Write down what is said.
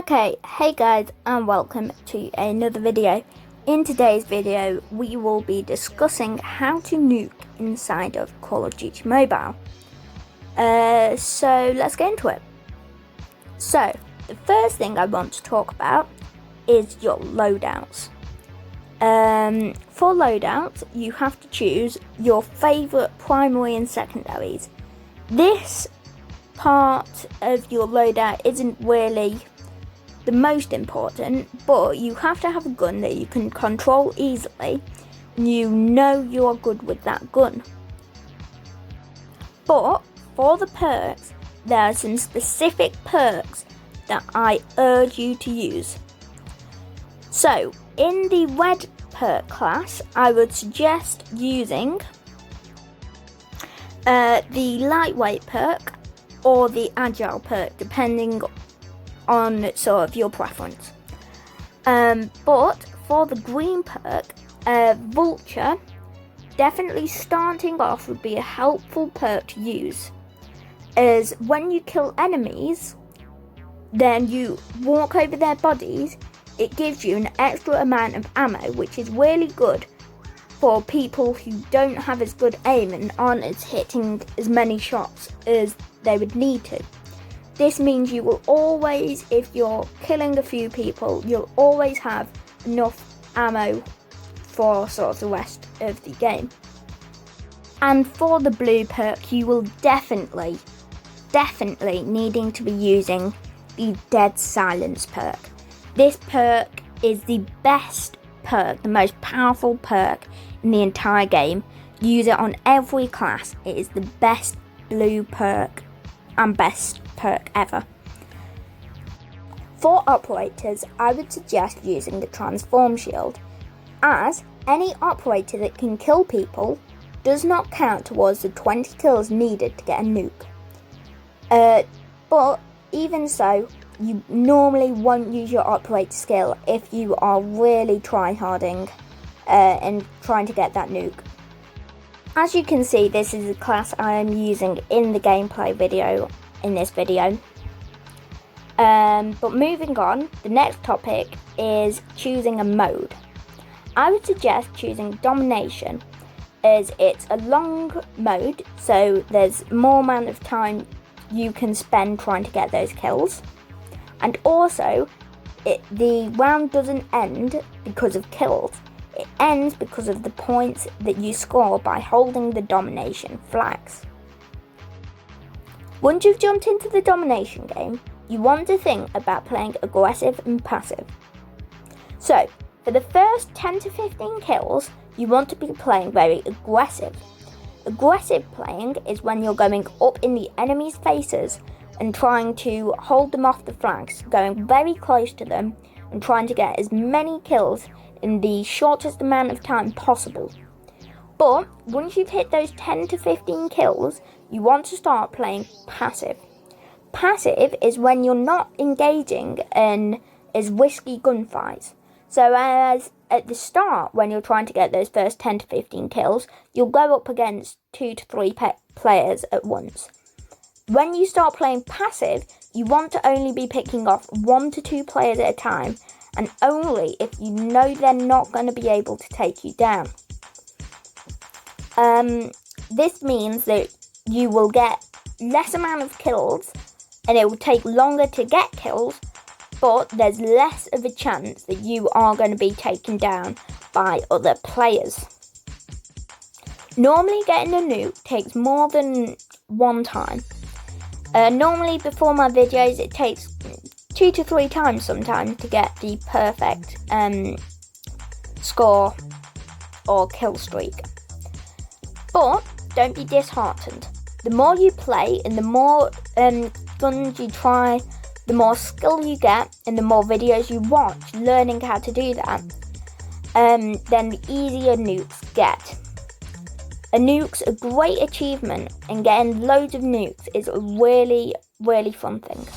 Okay, hey guys and welcome to another video. In today's video we will be discussing how to nuke inside of Call of Duty Mobile. So let's get into it. So the first thing I want to talk about is your loadouts. For loadouts you have to choose your favourite primary and secondaries. This part of your loadout isn't really the most important, but you have to have a gun that you can control easily and you know you are good with that gun. But for the perks, there are some specific perks that I urge you to use. So in the red perk class, I would suggest using the lightweight perk or the agile perk, depending on sort of your preference. But for the green perk, Vulture, definitely starting off would be a helpful perk to use, as when you kill enemies, then you walk over their bodies, it gives you an extra amount of ammo, which is really good for people who don't have as good aim and aren't as hitting as many shots as they would need to. This means you will always, if you're killing a few people, you'll always have enough ammo for sort of the rest of the game. And for the blue perk, you will definitely needing to be using the Dead Silence perk. This perk is the best perk, the most powerful perk in the entire game. Use it on every class. It is the best blue perk and best perk ever. For operators, I would suggest using the transform shield, as any operator that can kill people does not count towards the 20 kills needed to get a nuke. But even so, you normally won't use your operator skill if you are really tryharding and trying to get that nuke. As you can see, this is the class I am using in the gameplay video in this video. But moving on, the next topic is choosing a mode. I would suggest choosing Domination, as it's a long mode, so there's more amount of time you can spend trying to get those kills. And also, the round doesn't end because of kills. It ends because of the points that you score by holding the domination flags. Once you've jumped into the domination game, you want to think about playing aggressive and passive. So, for the first 10 to 15 kills, you want to be playing very aggressive. Aggressive playing is when you're going up in the enemy's faces and trying to hold them off the flags, going very close to them and trying to get as many kills in the shortest amount of time possible. But once you've hit those 10 to 15 kills, you want to start playing passive. Passive is when you're not engaging in as risky gunfights. So as at the start, when you're trying to get those first 10 to 15 kills, you'll go up against 2 to 3 players at once. When you start playing passive, you want to only be picking off 1 to 2 players at a time, and only if you know they're not going to be able to take you down. This means that you will get less amount of kills, and it will take longer to get kills, but there's less of a chance that you are going to be taken down by other players. Normally getting a nuke takes more than one time. Normally before my videos it takes 2 to 3 times sometimes to get the perfect score or kill streak. But don't be disheartened. The more you play and the more guns you try, the more skill you get and the more videos you watch learning how to do that, then the easier nukes get. A nuke's a great achievement, and getting loads of nukes is a really, really fun thing.